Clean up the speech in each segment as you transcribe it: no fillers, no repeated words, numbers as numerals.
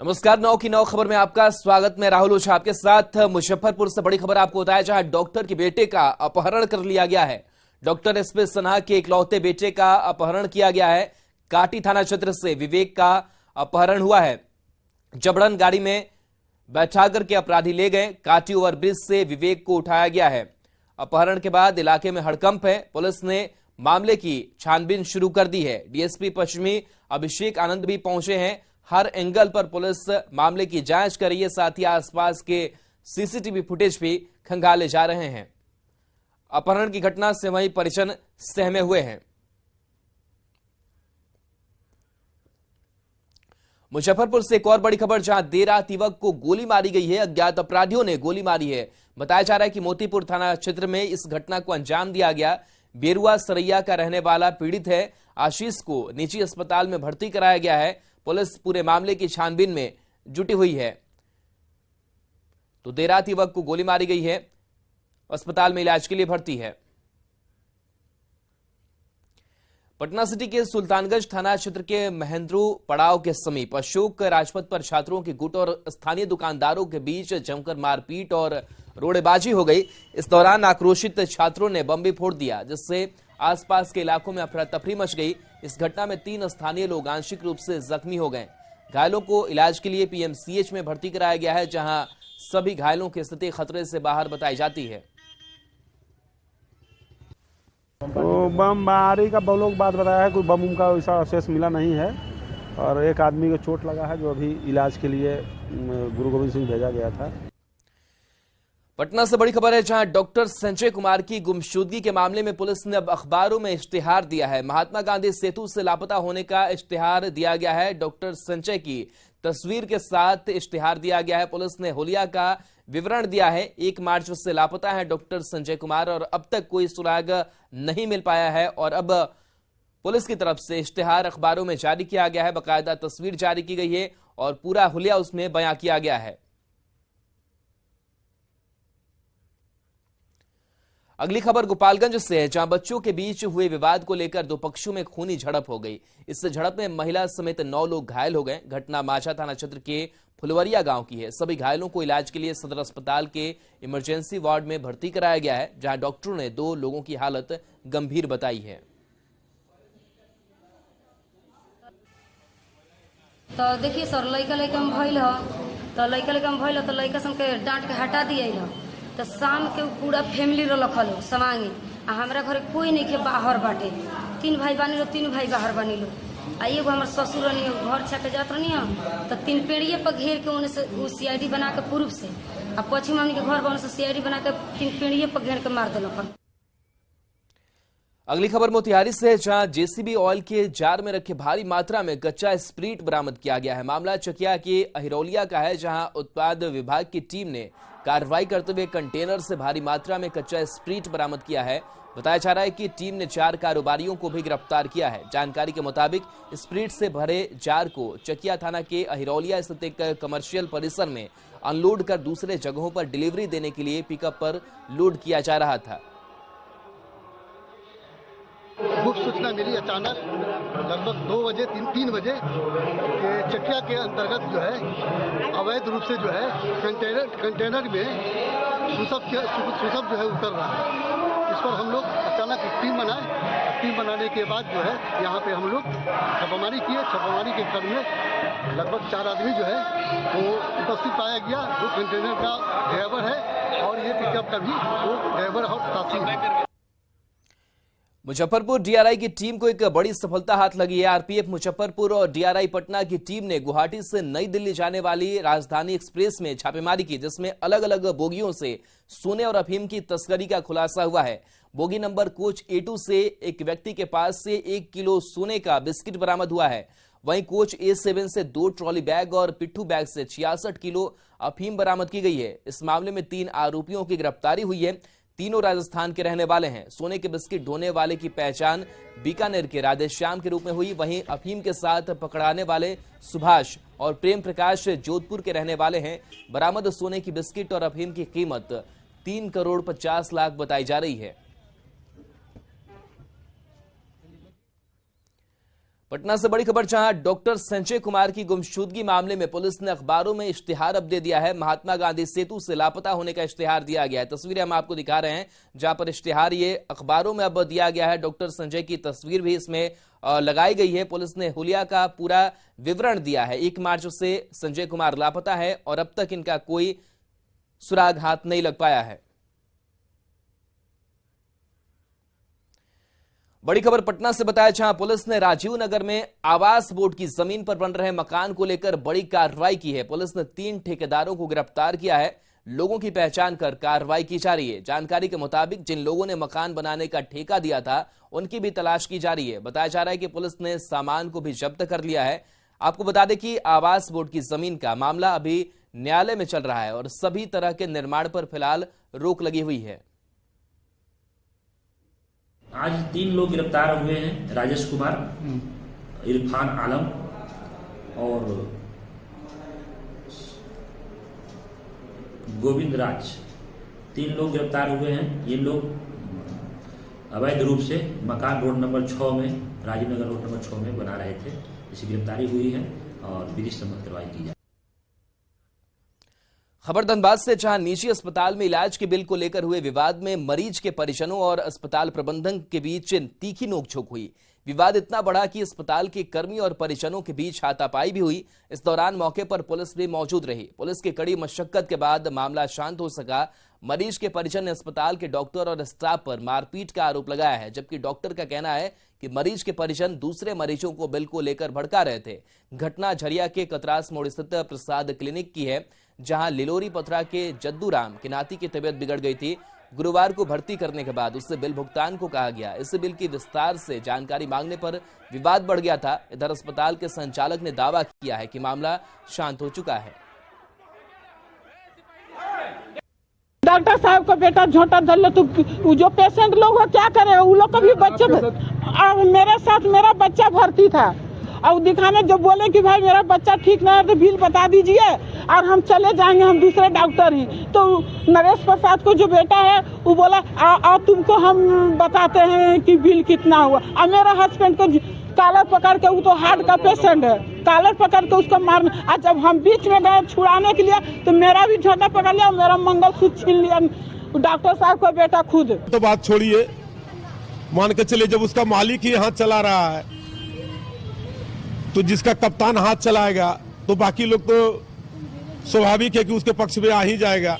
नमस्कार। 9 की 9 खबर में आपका स्वागत। मैं राहुल ओझा आपके साथ। मुजफ्फरपुर से बड़ी खबर आपको बताया, जहां डॉक्टर के बेटे का अपहरण कर लिया गया है। डॉक्टर एसपी सिन्हा के इकलौते बेटे का अपहरण किया गया है। काटी थाना क्षेत्र से विवेक का अपहरण हुआ है। जबरन गाड़ी में बैठा करके अपराधी ले गए। काटी ओवरब्रिज से विवेक को उठाया गया है। अपहरण के बाद इलाके में हड़कंप है। पुलिस ने मामले की छानबीन शुरू कर दी है। डीएसपी पश्चिमी अभिषेक आनंद भी पहुंचे हैं। हर एंगल पर पुलिस मामले की जांच कर रही है। साथ ही आसपास के सीसीटीवी फुटेज भी खंगाले जा रहे हैं। अपहरण की घटना से वहीं परिजन सहमे हुए हैं। मुजफ्फरपुर से एक और बड़ी खबर, जहां देर रात युवक को गोली मारी गई है। अज्ञात अपराधियों ने गोली मारी है। बताया जा रहा है कि मोतीपुर थाना क्षेत्र में इस घटना को अंजाम दिया गया। बेरुआ सरैया का रहने वाला पीड़ित है। आशीष को निजी अस्पताल में भर्ती कराया गया है। पुलिस पूरे मामले की छानबीन में जुटी हुई है। तो देर रात युवक को गोली मारी गई है। अस्पताल में इलाज के लिए भर्ती है। पटना सिटी के सुल्तानगंज थाना क्षेत्र के महेंद्रू पड़ाव के समीप अशोक राजपथ पर छात्रों की गुट और स्थानीय दुकानदारों के बीच जमकर मारपीट और रोड़ेबाजी हो गई। इस दौरान आक्रोशित छात्रों ने बम भी फोड़ दिया, जिससे आसपास के इलाकों में अफरा तफरी मच गई। इस घटना में 3 स्थानीय लोग आंशिक रूप से जख्मी हो गए। घायलों को इलाज के लिए पीएमसीएच में भर्ती कराया गया है, जहां सभी घायलों की स्थिति खतरे से बाहर बताई जाती है। तो बमबारी का लोग बात बताया है, कोई बम का वैसा अवशेष मिला नहीं है और एक आदमी को चोट लगा है, जो अभी इलाज के लिए गुरु गोविंद सिंह भेजा गया था। पटना से बड़ी खबर है, जहां डॉक्टर संजय कुमार की गुमशुदगी के मामले में पुलिस ने अब अखबारों में इश्तिहार दिया है। महात्मा गांधी सेतु से लापता होने का इश्तिहार दिया गया है। डॉक्टर संजय की तस्वीर के साथ इश्तिहार दिया गया है। पुलिस ने हुलिया का विवरण दिया है। 1 मार्च से लापता है डॉक्टर संजय कुमार और अब तक कोई सुराग नहीं मिल पाया है। और अब पुलिस की तरफ से इश्तिहार अखबारों में जारी किया गया है। बाकायदा तस्वीर जारी की गई है और पूरा हुलिया उसमें बयां किया गया है। अगली खबर गोपालगंज से है, जहां बच्चों के बीच हुए विवाद को लेकर 2 पक्षों में खूनी झड़प हो गई। इस झड़प में महिला समेत 9 लोग घायल हो गए। घटना माझा थाना क्षेत्र के फुलवरिया गांव की है। सभी घायलों को इलाज के लिए सदर अस्पताल के इमरजेंसी वार्ड में भर्ती कराया गया है, जहां डॉक्टरों ने 2 लोगों की हालत गंभीर बताई है। तो देखिए सर, लड़का में भइल तो लड़का सन के डांट के हटा दिया। तो शाम के पूरा फैमिली रखल समांगे आ हमारा घर कोई नहीं के बाहर बाटे। 3 भाई बानी लो, 3 भाई बाहर बानी लो। आ एगो हमारे ससुर नहीं घर छा के जात रही तो 3 पेड़िए पर घेर के उन्हें से सीआईडी बना के पूर्व से आ पश्चिम हमने के घर बन से सीआईडी बना के 3 पेड़िए पर घेर के मार दिल। अगली खबर मोतिहारी से है, जहां जेसीबी ऑयल के जार में रखे भारी मात्रा में कच्चा स्प्रीट बरामद किया गया है। मामला चकिया के अहिरौलिया का है, जहां उत्पाद विभाग की टीम ने कार्रवाई करते हुए कंटेनर से भारी मात्रा में कच्चा स्प्रीट बरामद किया है। बताया जा रहा है कि टीम ने 4 कारोबारियों को भी गिरफ्तार किया है। जानकारी के मुताबिक स्प्रीट से भरे जार को चकिया थाना के अहिरौलिया स्थित एक कमर्शियल परिसर में अनलोड कर दूसरे जगहों पर डिलीवरी देने के लिए पिकअप पर लोड किया जा रहा था। गुप्त सूचना मिली अचानक लगभग 2 बजे 3 बजे के चकिया के अंतर्गत जो है अवैध रूप से जो है कंटेनर में सुसब जो है उतर रहा है। इस पर हम लोग अचानक एक टीम बनाए। टीम बनाने के बाद जो है यहाँ पे हम लोग छापामारी किए। छापामारी के क्रम में लगभग 4 आदमी जो है वो उपस्थित पाया गया। जो कंटेनर का ड्राइवर है और ये पिकअप का भी वो ड्राइवर और साथी है। मुजफ्फरपुर डीआरआई की टीम को एक बड़ी सफलता हाथ लगी है। आरपीएफ मुजफ्फरपुर और डीआरआई पटना की टीम ने गुवाहाटी से नई दिल्ली जाने वाली राजधानी एक्सप्रेस में छापेमारी की, जिसमें अलग अलग बोगियों से सोने और अफीम की तस्करी का खुलासा हुआ है। बोगी नंबर कोच A2 से एक व्यक्ति के पास से 1 किलो सोने का बिस्किट बरामद हुआ है। वहीं कोच A7 से 2 ट्रॉली बैग और पिट्ठू बैग से 66 किलो अफीम बरामद की गई है। इस मामले में 3 आरोपियों की गिरफ्तारी हुई है। तीनों राजस्थान के रहने वाले हैं। सोने के बिस्किट ढोने वाले की पहचान बीकानेर के राधेश्याम के रूप में हुई। वहीं अफीम के साथ पकड़ाने वाले सुभाष और प्रेम प्रकाश जोधपुर के रहने वाले हैं। बरामद सोने की बिस्किट और अफीम की कीमत 3 करोड़ 50 लाख बताई जा रही है। पटना से बड़ी खबर, जहां डॉक्टर संजय कुमार की गुमशुदगी मामले में पुलिस ने अखबारों में इश्तिहार अब दे दिया है। महात्मा गांधी सेतु से लापता होने का इश्तिहार दिया गया है। तस्वीरें हम आपको दिखा रहे हैं, जहां पर इश्तिहार ये अखबारों में अब दिया गया है। डॉक्टर संजय की तस्वीर भी इसमें लगाई गई है। पुलिस ने हुलिया का पूरा विवरण दिया है। 1 मार्च से संजय कुमार लापता है और अब तक इनका कोई सुराग हाथ नहीं लग पाया है। बड़ी खबर पटना से बताया, जहां पुलिस ने राजीव नगर में आवास बोर्ड की जमीन पर बन रहे मकान को लेकर बड़ी कार्रवाई की है। पुलिस ने 3 ठेकेदारों को गिरफ्तार किया है। लोगों की पहचान कर कार्रवाई की जा रही है। जानकारी के मुताबिक जिन लोगों ने मकान बनाने का ठेका दिया था उनकी भी तलाश की जा रही है। बताया जा रहा है कि पुलिस ने सामान को भी जब्त कर लिया है। आपको बता दें कि आवास बोर्ड की जमीन का मामला अभी न्यायालय में चल रहा है और सभी तरह के निर्माण पर फिलहाल रोक लगी हुई है। आज 3 लोग गिरफ्तार हुए हैं, राजेश कुमार, इरफान आलम और गोविंद राज। 3 लोग गिरफ्तार हुए हैं। ये लोग अवैध रूप से मकान रोड नंबर 6 में, राजीव नगर रोड नंबर 6 में बना रहे थे। इसकी गिरफ्तारी हुई है और विधि सम्मत कार्रवाई की जाए। खबर धनबाद से, जहां निजी अस्पताल में इलाज के बिल को लेकर हुए विवाद में मरीज के परिजनों और अस्पताल प्रबंधन के बीच तीखी नोकझोंक हुई। विवाद इतना बढ़ा कि अस्पताल के कर्मी और परिजनों के बीच हाथापाई भी हुई। इस दौरान मौके पर पुलिस भी मौजूद रही। पुलिस की कड़ी मशक्कत के बाद मामला शांत हो सका। मरीज के परिजन ने अस्पताल के डॉक्टर और स्टाफ पर मारपीट का आरोप लगाया है, जबकि डॉक्टर का कहना है कि मरीज के परिजन दूसरे मरीजों को बिल को लेकर भड़का रहे थे। घटना झरिया के कतरास मोड़ स्थित प्रसाद क्लिनिक की है, जहां लिलोरी पथरा के जद्दू राम की नाती की तबीयत बिगड़ गई थी। गुरुवार को भर्ती करने के बाद उससे बिल भुगतान को कहा गया। इस बिल की विस्तार से जानकारी मांगने पर विवाद बढ़ गया था। इधर अस्पताल के संचालक ने दावा किया है कि मामला शांत हो चुका है। डॉक्टर साहब का बेटा झोंटा धर लो, तो जो पेशेंट लोग वो क्या करे, वो लोग को भी बच्चे, और मेरे साथ मेरा बच्चा भर्ती था और दिखाने जो बोले कि भाई मेरा बच्चा ठीक नहीं है तो बिल बता दीजिए और हम चले जाएंगे, हम दूसरे डॉक्टर हैं। तो नरेश प्रसाद को जो बेटा है वो बोला आ तुमको हम बताते हैं कि बिल कितना हुआ। और मेरा हस्बैंड को कॉलर पकड़ के, वो तो हार्ट का पेशेंट है, कॉलर पकड़ के उसको मारने। और जब हम बीच में गए छुड़ाने के लिए तो मेरा भी झोंटा पकड़ लिया, मेरा मंगलसूत्र छीन लिया डॉक्टर साहब का बेटा खुद। तो बात छोड़िए, मान के चलिए जब उसका मालिक ही हाथ चला रहा है तो जिसका कप्तान हाथ चलाएगा तो बाकी लोग तो स्वाभाविक है कि उसके पक्ष में आ ही जाएगा।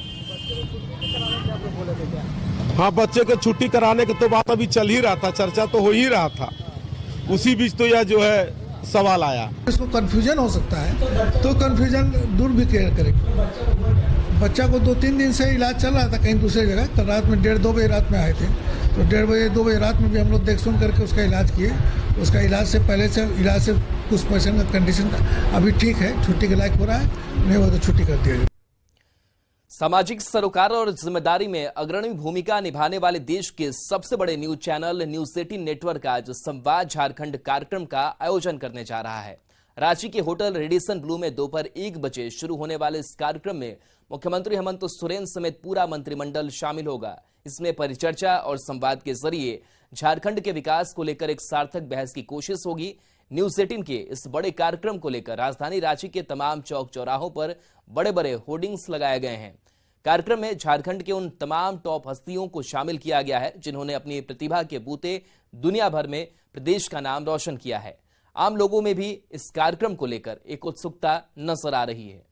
हाँ, बच्चे को छुट्टी कराने की तो बात अभी चल ही रहा था, चर्चा तो हो ही रहा था। उसी बीच तो यह जो है सवाल आया। इसको कंफ्यूजन हो सकता है तो कंफ्यूजन दूर भी करेगी। बच्चा को 2-3 दिन से इलाज चल रहा था कहीं दूसरी जगह। कल रात में 1:30-2 बजे रात में आए थे, तो 1:30-2 बजे रात में भी हम लोग देख सुन करके उसका इलाज किए। उसका इलाज से पहले से इलाज से कुछ पेशेंट का कंडीशन अभी ठीक है, छुट्टी के लायक हो रहा है, नहीं हो तो छुट्टी कर दिया। सामाजिक सरोकार और जिम्मेदारी में अग्रणी भूमिका निभाने वाले देश के सबसे बड़े न्यूज चैनल न्यूज 18 नेटवर्क आज संवाद झारखंड कार्यक्रम का आयोजन करने जा रहा है। रांची के होटल रेडिसन ब्लू में दोपहर 1 बजे शुरू होने वाले इस कार्यक्रम में मुख्यमंत्री हेमंत सोरेन समेत पूरा मंत्रिमंडल शामिल होगा। इसमें परिचर्चा और संवाद के जरिए झारखंड के विकास को लेकर एक सार्थक बहस की कोशिश होगी। न्यूज 18 के इस बड़े कार्यक्रम को लेकर राजधानी रांची के तमाम चौक चौराहों पर बड़े बड़े होर्डिंग्स लगाए गए हैं। कार्यक्रम में झारखंड के उन तमाम टॉप हस्तियों को शामिल किया गया है जिन्होंने अपनी प्रतिभा के बूते दुनिया भर में प्रदेश का नाम रोशन किया है। आम लोगों में भी इस कार्यक्रम को लेकर एक उत्सुकता नजर आ रही है।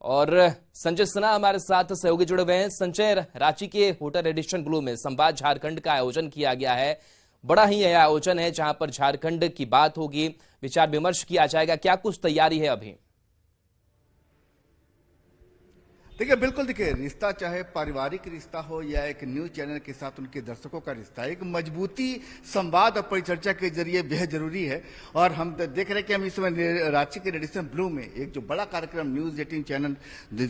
और संजय सिन्हा हमारे साथ सहयोगी जुड़े हुए हैं। संजय, रांची के होटल रेडिसन ब्लू में संवाद झारखंड का आयोजन किया गया है। बड़ा ही यह आयोजन है जहां पर झारखंड की बात होगी, विचार विमर्श किया जाएगा। क्या कुछ तैयारी है अभी? देखिए, बिल्कुल देखिए, रिश्ता चाहे पारिवारिक रिश्ता हो या एक न्यूज चैनल के साथ उनके दर्शकों का रिश्ता, एक मजबूती संवाद और परिचर्चा के जरिए बेहद जरूरी है। और हम देख रहे हैं कि हम इस समय रांची के रेडिसन ब्लू में एक जो बड़ा कार्यक्रम न्यूज 18 चैनल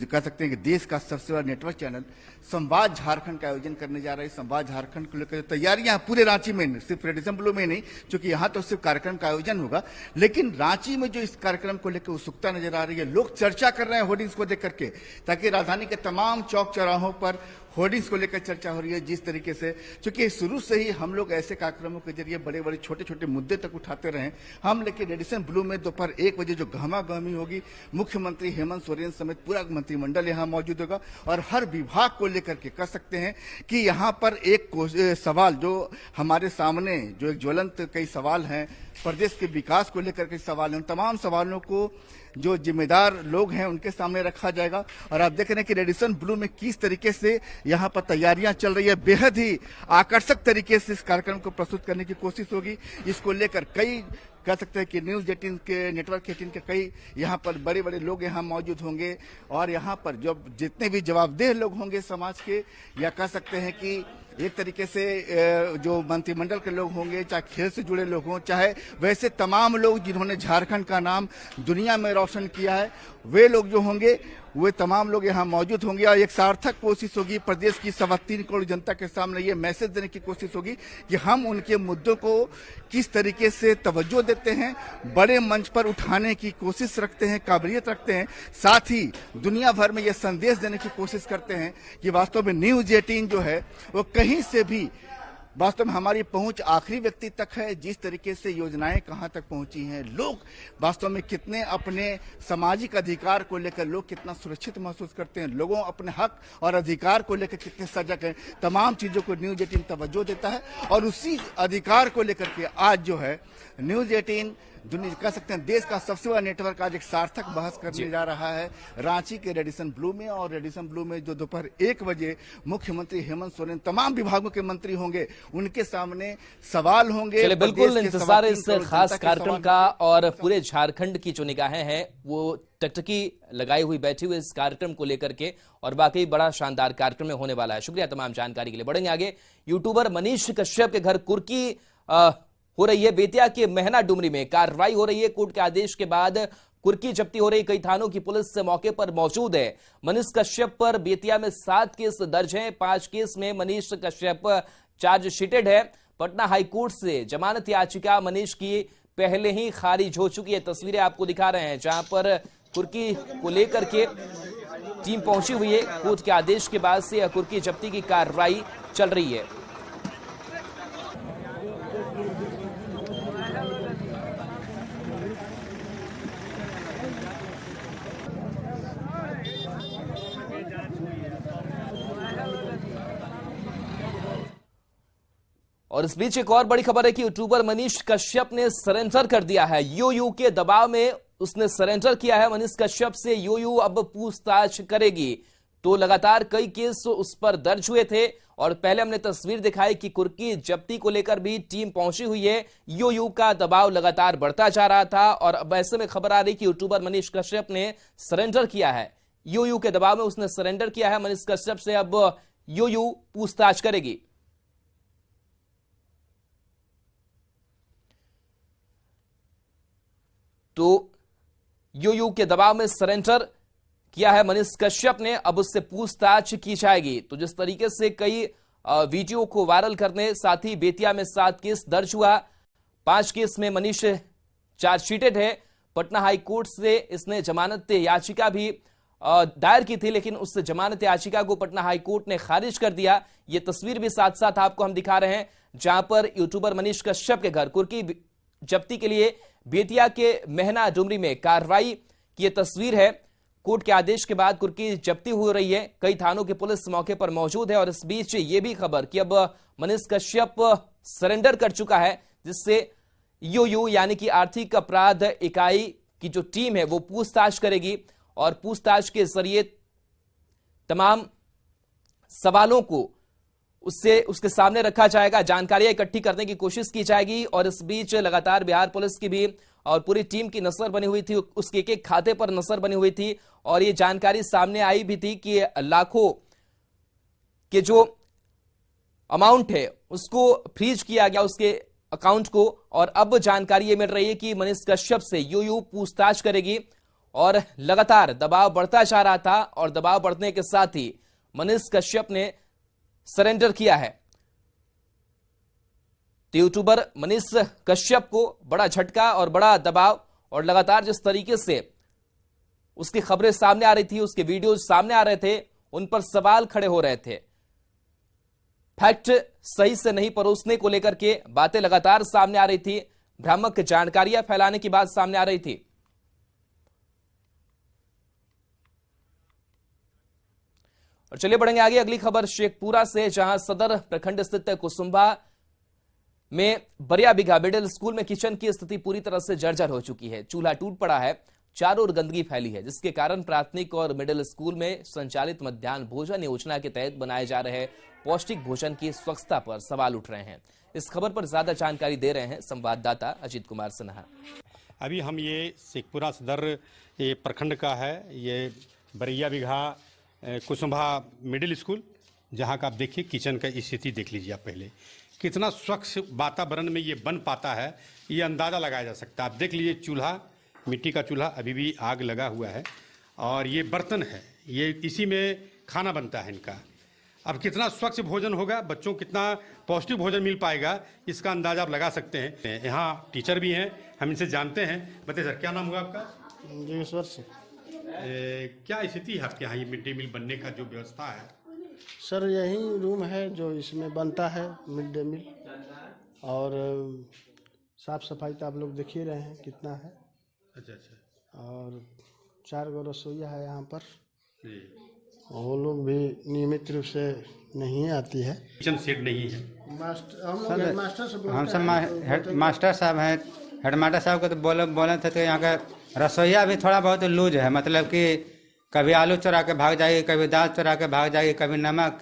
कह सकते हैं कि देश का सबसे बड़ा नेटवर्क चैनल संवाद झारखंड का आयोजन करने जा रहा है। संवाद झारखंड को लेकर तैयारियां पूरे रांची में, सिर्फ रेडिसन ब्लू में नहीं, क्योंकि यहाँ तो सिर्फ कार्यक्रम का आयोजन होगा, लेकिन रांची में जो इस कार्यक्रम को लेकर उत्सुकता नजर आ रही है, लोग चर्चा कर रहे हैं होर्डिंग्स को देख करके, ताकि राजधानी के तमाम चौक चौराहों पर होर्डिंग्स को लेकर चर्चा हो रही है। जिस तरीके से, क्योंकि शुरू से ही हम लोग ऐसे कार्यक्रमों के जरिए बड़े बड़े छोटे छोटे मुद्दे तक उठाते रहे हम, लेकिन रेडिसन ब्लू में दोपहर 1 बजे जो गहमागहमी होगी, मुख्यमंत्री हेमंत सोरेन समेत पूरा मंत्रिमंडल यहाँ मौजूद होगा और हर विभाग को लेकर के कह सकते हैं कि यहाँ पर एक सवाल जो हमारे सामने जो एक ज्वलंत कई सवाल हैं, प्रदेश के विकास को लेकर के सवाल हैं, उन तमाम सवालों को जो जिम्मेदार लोग हैं उनके सामने रखा जाएगा। और आप देख रहे हैं कि रेडिसन ब्लू में किस तरीके से यहाँ पर तैयारियां चल रही है। बेहद ही आकर्षक तरीके से इस कार्यक्रम को प्रस्तुत करने की कोशिश होगी। इसको लेकर कई कह सकते हैं कि न्यूज 18 के, नेटवर्क 18 के कई यहाँ पर बड़े बड़े लोग यहाँ मौजूद होंगे और यहाँ पर जो जितने भी जवाबदेह लोग होंगे समाज के, या कह सकते हैं कि एक तरीके से जो मंत्रिमंडल के लोग होंगे, चाहे खेल से जुड़े लोग हों, चाहे वैसे तमाम लोग जिन्होंने झारखंड का नाम दुनिया में रोशन किया है, वे लोग जो होंगे वे तमाम लोग यहाँ मौजूद होंगे और एक सार्थक कोशिश होगी प्रदेश की 3.25 करोड़ जनता के सामने ये मैसेज देने की कोशिश होगी कि हम उनके मुद्दों को किस तरीके से तवज्जो देते हैं, बड़े मंच पर उठाने की कोशिश रखते हैं, काबिलियत रखते हैं, साथ ही दुनिया भर में ये संदेश देने की कोशिश करते हैं कि वास्तव में न्यूज 18 जो है वो कहीं से भी वास्तव में हमारी पहुंच आखिरी व्यक्ति तक है। जिस तरीके से योजनाएं कहां तक पहुंची हैं, लोग वास्तव में कितने अपने सामाजिक अधिकार को लेकर लोग कितना सुरक्षित महसूस करते हैं, लोगों अपने हक और अधिकार को लेकर कितने सजग हैं, तमाम चीजों को न्यूज 18 तवज्जो देता है। और उसी अधिकार को लेकर के आज जो है न्यूज 18 दुनिया कह सकते हैं देश का सबसे बड़ा नेटवर्क आज एक सार्थक बहस करने जा रहा है रांची के रेडिसन ब्लू में। और रेडिसन ब्लू में जो दोपहर 1 बजे मुख्यमंत्री हेमंत सोरेन तमाम विभागों के मंत्री होंगे, उनके सामने सवाल होंगे। चलिए, बिल्कुल इंतजार इस खास कार्यक्रम का और पूरे झारखंड की जो निगाहें हैं वो टकटकी लगाई हुई बैठी हुई इस कार्यक्रम को लेकर के, और वाकई बड़ा शानदार कार्यक्रम होने वाला है। शुक्रिया तमाम जानकारी के लिए। बढ़ेंगे आगे। यूट्यूबर मनीष कश्यप के घर कुर्की हो रही है। बेतिया के महना डुमरी में कार्रवाई हो रही है। कोर्ट के आदेश के बाद कुर्की जब्ती हो रही। कई थानों की पुलिस से मौके पर मौजूद है। मनीष कश्यप पर बेतिया में 7 केस दर्ज हैं। 5 केस में मनीष कश्यप चार्जशीटेड है। पटना हाईकोर्ट से जमानत याचिका मनीष की पहले ही खारिज हो चुकी है। तस्वीरें आपको दिखा रहे हैं जहां पर कुर्की को लेकर के टीम पहुंची हुई है। कोर्ट के आदेश के बाद से कुर्की जब्ती की कार्रवाई चल रही है। और इस बीच एक और बड़ी खबर है कि यूट्यूबर मनीष कश्यप ने सरेंडर कर दिया है। यूयू के दबाव में उसने सरेंडर किया है। मनीष कश्यप से यूयू अब पूछताछ करेगी। तो लगातार कई केस उस पर दर्ज हुए थे और पहले हमने तस्वीर दिखाई कि कुर्की जब्ती को लेकर भी टीम पहुंची हुई है। यूयू का दबाव लगातार बढ़ता जा रहा था और अब ऐसे में खबर आ रही कि यूट्यूबर मनीष कश्यप ने सरेंडर किया है। यूयू के दबाव में उसने सरेंडर किया है। मनीष कश्यप से अब यूयू पूछताछ करेगी। तो यूयू के दबाव में सरेंडर किया है मनीष कश्यप ने, अब उससे पूछताछ की जाएगी। तो जिस तरीके से कई वीडियो को वायरल करने, साथ ही बेतिया में 7 केस दर्ज हुआ। 5 केस में मनीष चार्जशीटेड है। पटना हाईकोर्ट से इसने जमानत याचिका भी दायर की थी, लेकिन उस जमानत याचिका को पटना हाईकोर्ट ने खारिज कर दिया। ये तस्वीर भी साथ साथ आपको हम दिखा रहे हैं जहां पर यूट्यूबर मनीष कश्यप के घर कुर्की जब्ती के लिए बेतिया के महना डुमरी में कार्रवाई की ये तस्वीर है। कोर्ट के आदेश के बाद कुर्की जब्ती हो रही है। कई थानों की पुलिस मौके पर मौजूद है और इस बीच ये भी खबर कि अब मनीष कश्यप सरेंडर कर चुका है, जिससे यूयू यानी कि आर्थिक अपराध इकाई की जो टीम है वो पूछताछ करेगी और पूछताछ के जरिए तमाम सवालों को उसके सामने रखा जाएगा। जानकारियां इकट्ठी करने की कोशिश की जाएगी और इस बीच लगातार बिहार पुलिस की भी और पूरी टीम की नजर बनी हुई थी, उसके एक खाते पर नजर बनी हुई थी और ये जानकारी सामने आई भी थी कि लाखों के जो अमाउंट है उसको फ्रीज किया गया उसके अकाउंट को। और अब जानकारी ये मिल रही है कि मनीष कश्यप से यूयू पूछताछ करेगी और लगातार दबाव बढ़ता जा रहा था और दबाव बढ़ने के साथ ही मनीष कश्यप ने सरेंडर किया है। तो यूट्यूबर मनीष कश्यप को बड़ा झटका और बड़ा दबाव, और लगातार जिस तरीके से उसकी खबरें सामने आ रही थी, उसके वीडियोज सामने आ रहे थे, उन पर सवाल खड़े हो रहे थे। फैक्ट सही से नहीं परोसने को लेकर के बातें लगातार सामने आ रही थी, भ्रामक जानकारियां फैलाने की बात सामने आ रही थी। और चलिए बढ़ेंगे आगे, अगली खबर शेखपुरा से, जहां सदर प्रखंड स्थित कुसुम्भा में बरिया बिघा मिडिल स्कूल में किचन की स्थिति पूरी तरह से जर्जर हो चुकी है। चूल्हा टूट पड़ा है, चारों ओर गंदगी फैली है, जिसके कारण प्राथमिक और मिडिल स्कूल में संचालित मध्याह्न भोजन योजना के तहत बनाए जा रहे पौष्टिक भोजन की स्वच्छता पर सवाल उठ रहे हैं। इस खबर पर ज्यादा जानकारी दे रहे हैं संवाददाता अजीत कुमार सिन्हा। अभी हम ये शेखपुरा सदर ये प्रखंड का है, ये बरिया बिघा कुसुम्भा मिडिल स्कूल, जहाँ का आप देखिए किचन का स्थिति देख लीजिए आप पहले, कितना स्वच्छ वातावरण में ये बन पाता है ये अंदाज़ा लगाया जा सकता है। आप देख लीजिए चूल्हा, मिट्टी का चूल्हा, अभी भी आग लगा हुआ है, और ये बर्तन है, ये इसी में खाना बनता है इनका। अब कितना स्वच्छ भोजन होगा, बच्चों को कितना पौष्टिक भोजन मिल पाएगा, इसका अंदाजा आप लगा सकते हैं। यहाँ टीचर भी हैं, हम इनसे जानते हैं। बताइए सर, क्या नाम हुआ आपका? जोगेश्वर से। क्या स्थिति है आपके यहाँ ये मिड डे मील बनने का जो व्यवस्था है? सर यही रूम है जो इसमें बनता है मिड डे मील, और साफ सफाई तो आप लोग देख ही रहे हैं कितना है। अच्छा अच्छा। और 4 गो रसोईया है यहाँ पर, जी। वो लोग भी नियमित रूप से नहीं आती है। किचन सेट नहीं है। हम हेडमास्टर से हम सब हेडमास्टर साहब हैं, हेडमास्टर साहब को तो बोले थे तो यहाँ का रसोईया भी थोड़ा बहुत लूज है, मतलब कि कभी आलू चुरा के भाग जाएगी, कभी दाल चुरा के भाग जाएगी, कभी नमक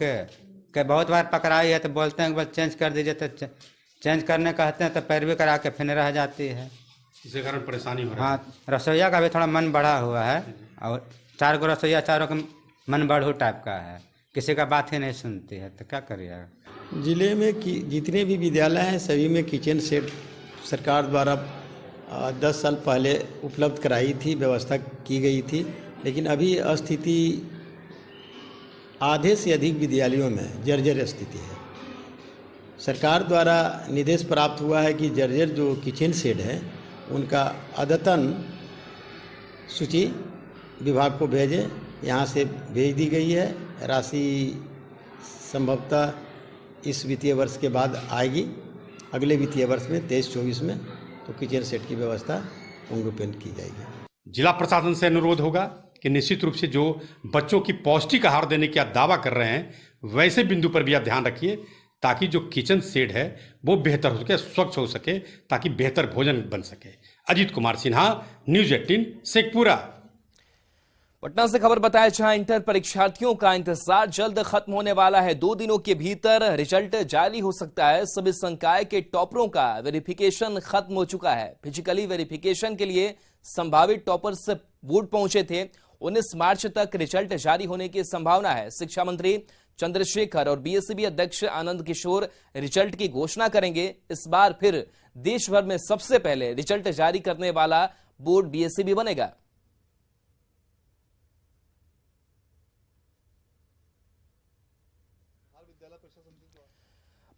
के बहुत बार पकड़ाई है तो बोलते हैं कि बस चेंज कर दीजिए, तो चेंज करने कहते हैं तो पैरवी करा के फिर रह जाती है, इसके कारण परेशानी हो रही है। हाँ, रसोईया का भी थोड़ा मन बढ़ा हुआ है, और 4 गो रसोईया, चारों का मन बढ़ू टाइप का है, किसी का बात ही नहीं सुनती है, तो क्या करिएगा। जिले में जितने भी विद्यालय हैं सभी में किचन सेट सरकार द्वारा 10 साल पहले उपलब्ध कराई थी, व्यवस्था की गई थी, लेकिन अभी स्थिति आधे से अधिक विद्यालयों में जर्जर स्थिति है। सरकार द्वारा निर्देश प्राप्त हुआ है कि जर्जर जो किचन सेट है उनका अद्यतन सूची विभाग को भेजें, यहाँ से भेज दी गई है। राशि संभवतः इस वित्तीय वर्ष के बाद आएगी, अगले वित्तीय वर्ष में 23-24 में तो किचन सेट की व्यवस्था पूर्ण रूपेण की जाएगी। जिला प्रशासन से अनुरोध होगा कि निश्चित रूप से जो बच्चों की पौष्टिक आहार देने का दावा कर रहे हैं वैसे बिंदु पर भी आप ध्यान रखिए, ताकि जो किचन सेट है वो बेहतर हो सके, स्वच्छ हो सके, ताकि बेहतर भोजन बन सके। अजीत कुमार सिन्हा, न्यूज़ 18 शेखपुरा। पटना से खबर बताया, जहां इंटर परीक्षार्थियों का इंतजार जल्द खत्म होने वाला है। 2 दिनों के भीतर रिजल्ट जारी हो सकता है। सभी संकाय के टॉपरों का वेरिफिकेशन खत्म हो चुका है। फिजिकली वेरिफिकेशन के लिए संभावित टॉपर्स बोर्ड पहुंचे थे। 19 मार्च तक रिजल्ट जारी होने की संभावना है। शिक्षा मंत्री चंद्रशेखर और बीएससीबी अध्यक्ष आनंद किशोर रिजल्ट की घोषणा करेंगे। इस बार फिर देश भर में सबसे पहले रिजल्ट जारी करने वाला बोर्ड बीएससीबी बनेगा।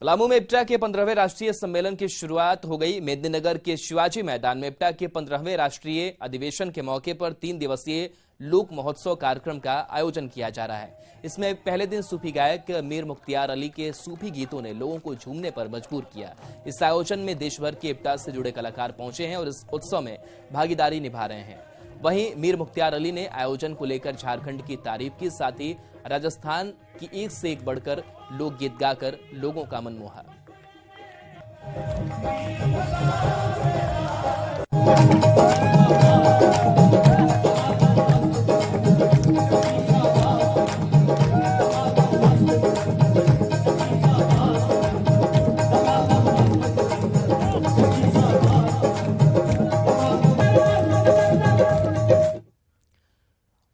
पलामू में इप्टा के 15वें राष्ट्रीय सम्मेलन की शुरुआत हो गई। मेदिनीनगर के शिवाजी मैदान में इप्टा के 15वें राष्ट्रीय अधिवेशन के मौके पर 3 दिवसीय लोक महोत्सव कार्यक्रम का आयोजन किया जा रहा है। इसमें पहले दिन सूफी गायक मीर मुख्तियार अली के सूफी गीतों ने लोगों को झूमने पर मजबूर किया। इस आयोजन में देश भर के इप्टा से जुड़े कलाकार पहुंचे हैं और इस उत्सव में भागीदारी निभा रहे हैं। वहीं मीर मुख्तियार अली ने आयोजन को लेकर झारखंड की तारीफ की, साथ ही राजस्थान की एक से एक बढ़कर लोकगीत गाकर लोगों का मन मोहा।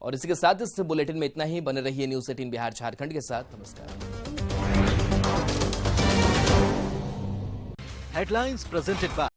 और इसी के साथ इस बुलेटिन में इतना ही। बने रहिए न्यूज़ 18 बिहार झारखंड के साथ। नमस्कार। Headlines presented by